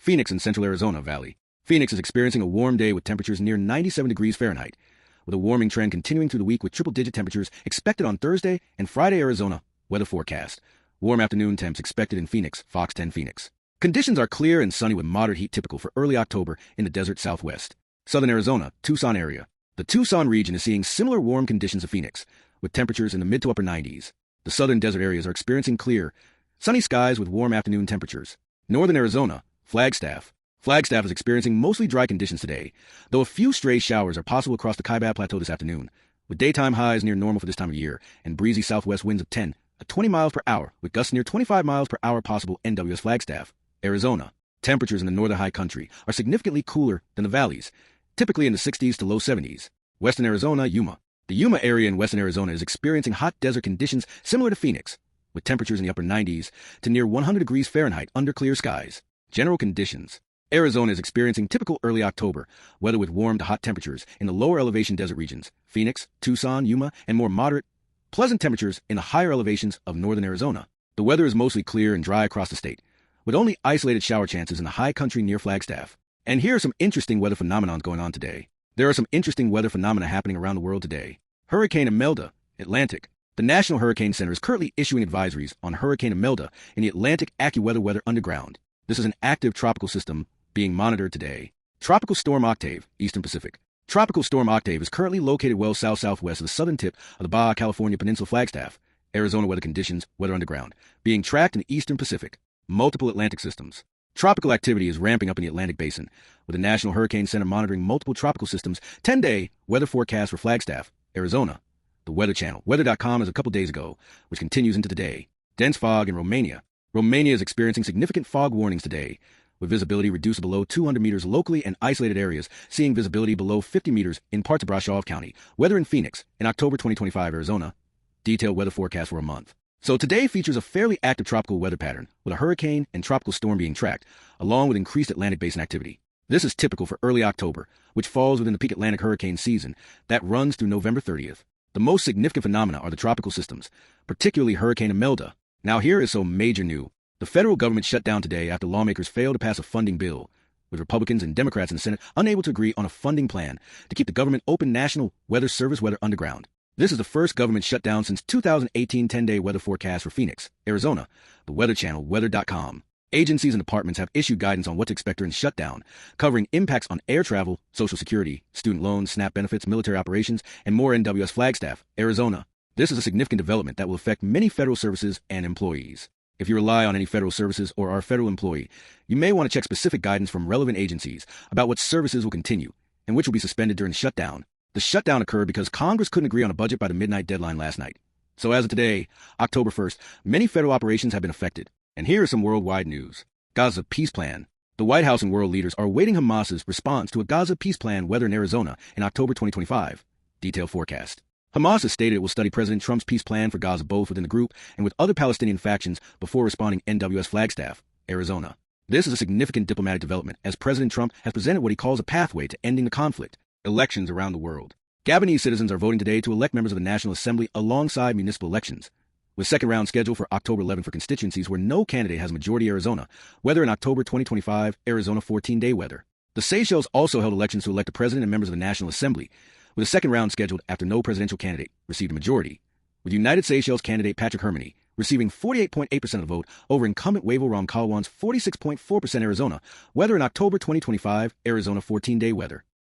Phoenix in central Arizona Valley. Phoenix is experiencing a warm day with temperatures near 97 degrees Fahrenheit, with a warming trend continuing through the week with triple-digit temperatures expected on Thursday and Friday. Arizona weather forecast. Warm afternoon temps expected in Phoenix, Fox 10 Phoenix. Conditions are clear and sunny with moderate heat typical for early October in the desert southwest. Southern Arizona, Tucson area. The Tucson region is seeing similar warm conditions to Phoenix, with temperatures in the mid to upper 90s. The southern desert areas are experiencing clear, sunny skies with warm afternoon temperatures. Northern Arizona, Flagstaff. Flagstaff is experiencing mostly dry conditions today, though a few stray showers are possible across the Kaibab Plateau this afternoon, with daytime highs near normal for this time of year and breezy southwest winds of 10 to 20 miles per hour, with gusts near 25 miles per hour possible. NWS Flagstaff, Arizona. Temperatures in the northern high country are significantly cooler than the valleys, typically in the 60s to low 70s. Western Arizona, Yuma. The Yuma area in western Arizona is experiencing hot desert conditions similar to Phoenix, with temperatures in the upper 90s to near 100 degrees Fahrenheit under clear skies. General conditions. Arizona is experiencing typical early October weather with warm to hot temperatures in the lower elevation desert regions, Phoenix, Tucson, Yuma, and more moderate, pleasant temperatures in the higher elevations of northern Arizona. The weather is mostly clear and dry across the state, with only isolated shower chances in the high country near Flagstaff. And here are some interesting weather phenomena going on today. There are some interesting weather phenomena happening around the world today. Hurricane Imelda, Atlantic. The National Hurricane Center is currently issuing advisories on Hurricane Imelda in the Atlantic AccuWeather Weather Underground. This is an active tropical system being monitored today. Tropical Storm Octave, Eastern Pacific. Tropical Storm Octave is currently located well south-southwest of the southern tip of the Baja California Peninsula. Flagstaff, Arizona weather conditions, weather underground, being tracked in the Eastern Pacific. Multiple Atlantic systems. Tropical activity is ramping up in the Atlantic Basin, with the National Hurricane Center monitoring multiple tropical systems. 10-day weather forecast for Flagstaff, Arizona. The Weather Channel, weather.com, is a couple days ago, which continues into today. Dense fog in Romania. Romania is experiencing significant fog warnings today, with visibility reduced below 200 meters locally and isolated areas, seeing visibility below 50 meters in parts of Brasov County. Weather in Phoenix, in October 2025, Arizona. Detailed weather forecast for a month. So today features a fairly active tropical weather pattern, with a hurricane and tropical storm being tracked, along with increased Atlantic Basin activity. This is typical for early October, which falls within the peak Atlantic hurricane season that runs through November 30th. The most significant phenomena are the tropical systems, particularly Hurricane Imelda. Now here is some major news. The federal government shut down today after lawmakers failed to pass a funding bill, with Republicans and Democrats in the Senate unable to agree on a funding plan to keep the government open. National Weather Service weather underground. This is the first government shutdown since 2018. 10-day weather forecast for Phoenix, Arizona. The Weather Channel, weather.com. Agencies and departments have issued guidance on what to expect during shutdown, covering impacts on air travel, Social Security, student loans, SNAP benefits, military operations, and more. NWS Flagstaff, Arizona. This is a significant development that will affect many federal services and employees. If you rely on any federal services or are a federal employee, you may want to check specific guidance from relevant agencies about what services will continue and which will be suspended during the shutdown. The shutdown occurred because Congress couldn't agree on a budget by the midnight deadline last night. So as of today, October 1st, many federal operations have been affected. And here is some worldwide news. Gaza peace plan. The White House and world leaders are awaiting Hamas's response to a Gaza peace plan weather in Arizona in October 2025. Detailed forecast. Hamas has stated it will study President Trump's peace plan for Gaza both within the group and with other Palestinian factions before responding. NWS Flagstaff, Arizona. This is a significant diplomatic development as President Trump has presented what he calls a pathway to ending the conflict. Elections around the world. Gabonese citizens are voting today to elect members of the National Assembly alongside municipal elections, with second round scheduled for October 11 for constituencies where no candidate has a majority. Arizona. Weather in October 2025, Arizona. 14-day weather. The Seychelles also held elections to elect the president and members of the National Assembly, with a second round scheduled after no presidential candidate received a majority, with United Seychelles candidate Patrick Hermany receiving 48.8% of the vote over incumbent Wavo Ramkalwan's 46.4%. Arizona. Weather in October 2025, Arizona. 14-day weather.